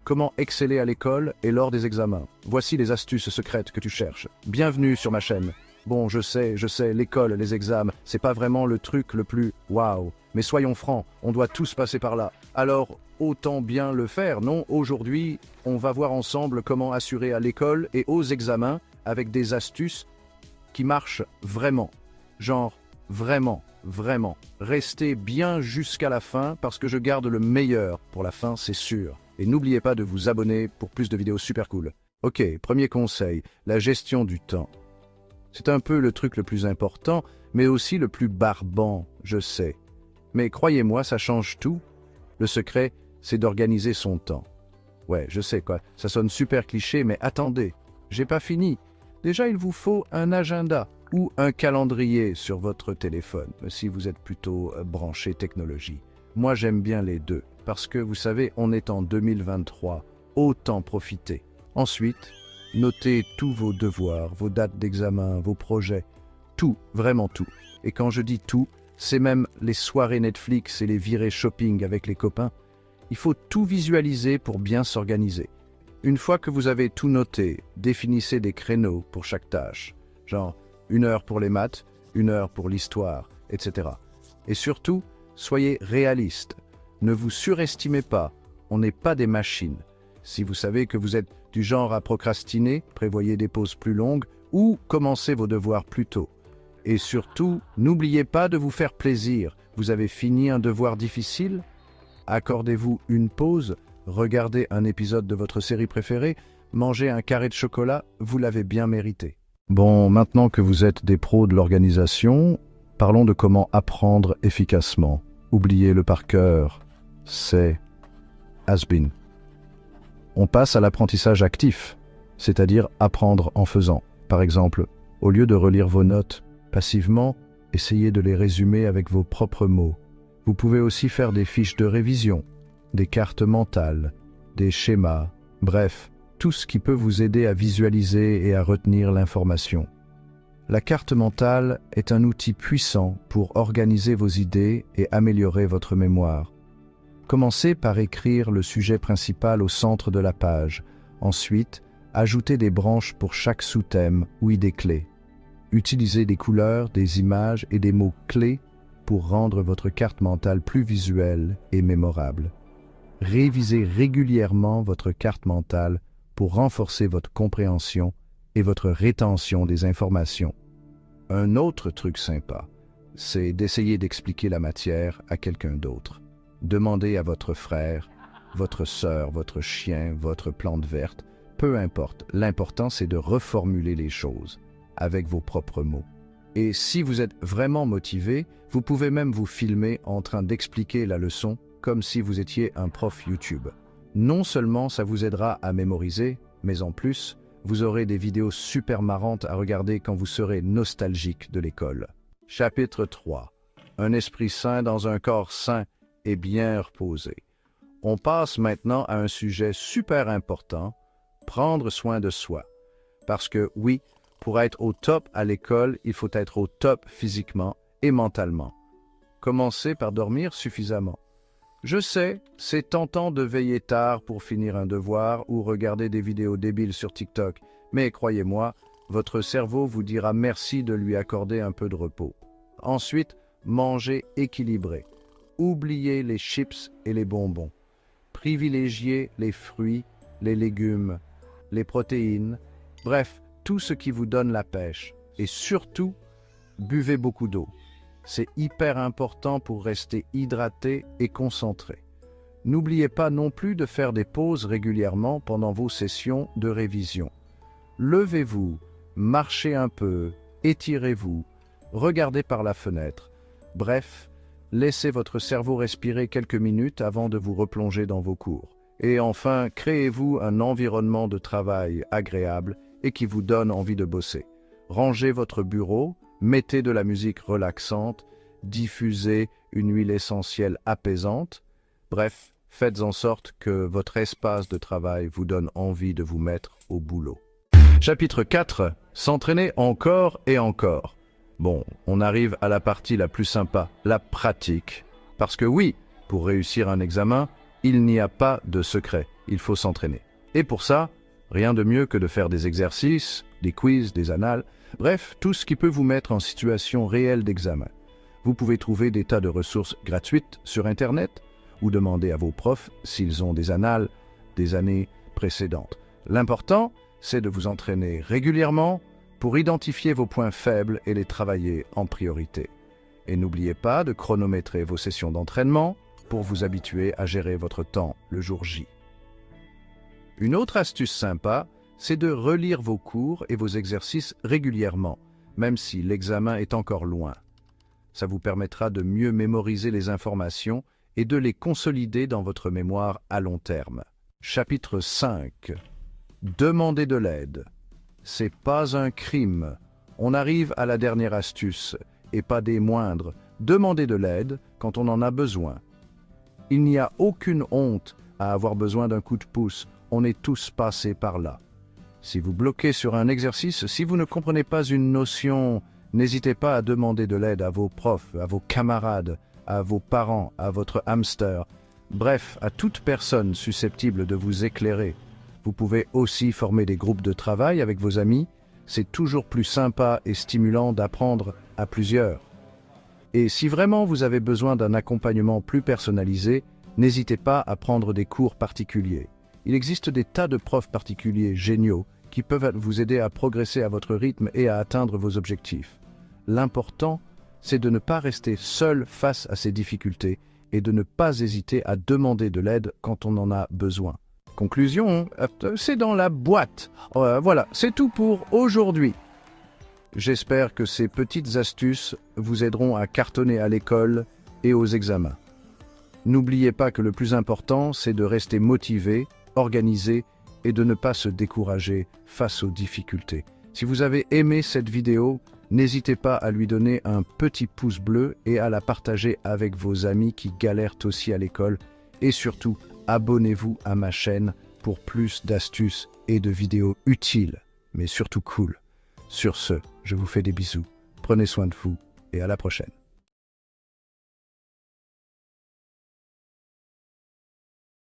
Comment exceller à l'école et lors des examens. Voici les astuces secrètes que tu cherches. Bienvenue sur ma chaîne. Bon, je sais, l'école, les examens, c'est pas vraiment le truc le plus waouh. Mais soyons francs, on doit tous passer par là. Alors, autant bien le faire, non? Aujourd'hui, on va voir ensemble comment assurer à l'école et aux examens avec des astuces qui marchent vraiment. Genre, vraiment. Restez bien jusqu'à la fin parce que je garde le meilleur pour la fin, c'est sûr. Et n'oubliez pas de vous abonner pour plus de vidéos super cool. Ok, premier conseil, la gestion du temps. C'est un peu le truc le plus important, mais aussi le plus barbant, je sais. Mais croyez-moi, ça change tout. Le secret, c'est d'organiser son temps. Ouais, je sais quoi, ça sonne super cliché, mais attendez, j'ai pas fini. Déjà, il vous faut un agenda ou un calendrier sur votre téléphone, si vous êtes plutôt branché technologie. Moi, j'aime bien les deux, parce que vous savez, on est en 2023, autant profiter. Ensuite, notez tous vos devoirs, vos dates d'examen, vos projets, tout, vraiment tout. Et quand je dis tout, c'est même les soirées Netflix et les virées shopping avec les copains. Il faut tout visualiser pour bien s'organiser. Une fois que vous avez tout noté, définissez des créneaux pour chaque tâche, genre 1 heure pour les maths, 1 heure pour l'histoire, etc. Et surtout, soyez réaliste. Ne vous surestimez pas, on n'est pas des machines. Si vous savez que vous êtes du genre à procrastiner, prévoyez des pauses plus longues ou commencez vos devoirs plus tôt. Et surtout, n'oubliez pas de vous faire plaisir. Vous avez fini un devoir difficile? Accordez-vous une pause, regardez un épisode de votre série préférée, mangez un carré de chocolat, vous l'avez bien mérité. Bon, maintenant que vous êtes des pros de l'organisation, parlons de comment apprendre efficacement. Oubliez le par cœur, c'est has-been. On passe à l'apprentissage actif, c'est-à-dire apprendre en faisant. Par exemple, au lieu de relire vos notes passivement, essayez de les résumer avec vos propres mots. Vous pouvez aussi faire des fiches de révision, des cartes mentales, des schémas, bref, tout ce qui peut vous aider à visualiser et à retenir l'information. La carte mentale est un outil puissant pour organiser vos idées et améliorer votre mémoire. Commencez par écrire le sujet principal au centre de la page. Ensuite, ajoutez des branches pour chaque sous-thème ou idée clé. Utilisez des couleurs, des images et des mots clés pour rendre votre carte mentale plus visuelle et mémorable. Révisez régulièrement votre carte mentale pour renforcer votre compréhension et votre rétention des informations. Un autre truc sympa, c'est d'essayer d'expliquer la matière à quelqu'un d'autre. Demandez à votre frère, votre sœur, votre chien, votre plante verte, peu importe. L'important, c'est de reformuler les choses avec vos propres mots. Et si vous êtes vraiment motivé, vous pouvez même vous filmer en train d'expliquer la leçon comme si vous étiez un prof YouTube. Non seulement ça vous aidera à mémoriser, mais en plus, vous aurez des vidéos super marrantes à regarder quand vous serez nostalgique de l'école. Chapitre 3. Un esprit sain dans un corps sain et bien reposé. On passe maintenant à un sujet super important, prendre soin de soi. Parce que oui, pour être au top à l'école, il faut être au top physiquement et mentalement. Commencez par dormir suffisamment. Je sais, c'est tentant de veiller tard pour finir un devoir ou regarder des vidéos débiles sur TikTok, mais croyez-moi, votre cerveau vous dira merci de lui accorder un peu de repos. Ensuite, mangez équilibré. Oubliez les chips et les bonbons. Privilégiez les fruits, les légumes, les protéines, bref, tout ce qui vous donne la pêche. Et surtout, buvez beaucoup d'eau. C'est hyper important pour rester hydraté et concentré. N'oubliez pas non plus de faire des pauses régulièrement pendant vos sessions de révision. Levez-vous, marchez un peu, étirez-vous, regardez par la fenêtre. Bref, laissez votre cerveau respirer quelques minutes avant de vous replonger dans vos cours. Et enfin, créez-vous un environnement de travail agréable et qui vous donne envie de bosser. Rangez votre bureau, mettez de la musique relaxante, diffusez une huile essentielle apaisante. Bref, faites en sorte que votre espace de travail vous donne envie de vous mettre au boulot. Chapitre 4. S'entraîner encore et encore. Bon, on arrive à la partie la plus sympa, la pratique. Parce que oui, pour réussir un examen, il n'y a pas de secret. il faut s'entraîner. Et pour ça, rien de mieux que de faire des exercices, des quiz, des annales, bref, tout ce qui peut vous mettre en situation réelle d'examen. Vous pouvez trouver des tas de ressources gratuites sur Internet ou demander à vos profs s'ils ont des annales des années précédentes. L'important, c'est de vous entraîner régulièrement pour identifier vos points faibles et les travailler en priorité. Et n'oubliez pas de chronométrer vos sessions d'entraînement pour vous habituer à gérer votre temps le jour J. Une autre astuce sympa, c'est de relire vos cours et vos exercices régulièrement, même si l'examen est encore loin. Ça vous permettra de mieux mémoriser les informations et de les consolider dans votre mémoire à long terme. Chapitre 5. Demandez de l'aide. C'est pas un crime. On arrive à la dernière astuce, et pas des moindres. Demandez de l'aide quand on en a besoin. Il n'y a aucune honte à avoir besoin d'un coup de pouce. On est tous passés par là. Si vous bloquez sur un exercice, si vous ne comprenez pas une notion, n'hésitez pas à demander de l'aide à vos profs, à vos camarades, à vos parents, à votre hamster, bref, à toute personne susceptible de vous éclairer. Vous pouvez aussi former des groupes de travail avec vos amis. C'est toujours plus sympa et stimulant d'apprendre à plusieurs. Et si vraiment vous avez besoin d'un accompagnement plus personnalisé, n'hésitez pas à prendre des cours particuliers. Il existe des tas de profs particuliers géniaux qui peuvent vous aider à progresser à votre rythme et à atteindre vos objectifs. L'important, c'est de ne pas rester seul face à ces difficultés et de ne pas hésiter à demander de l'aide quand on en a besoin. Conclusion, c'est dans la boîte. Voilà, c'est tout pour aujourd'hui. J'espère que ces petites astuces vous aideront à cartonner à l'école et aux examens. N'oubliez pas que le plus important, c'est de rester motivé, organisé et de ne pas se décourager face aux difficultés. Si vous avez aimé cette vidéo, n'hésitez pas à lui donner un petit pouce bleu et à la partager avec vos amis qui galèrent aussi à l'école. Et surtout, abonnez-vous à ma chaîne pour plus d'astuces et de vidéos utiles, mais surtout cool. Sur ce, je vous fais des bisous, prenez soin de vous et à la prochaine.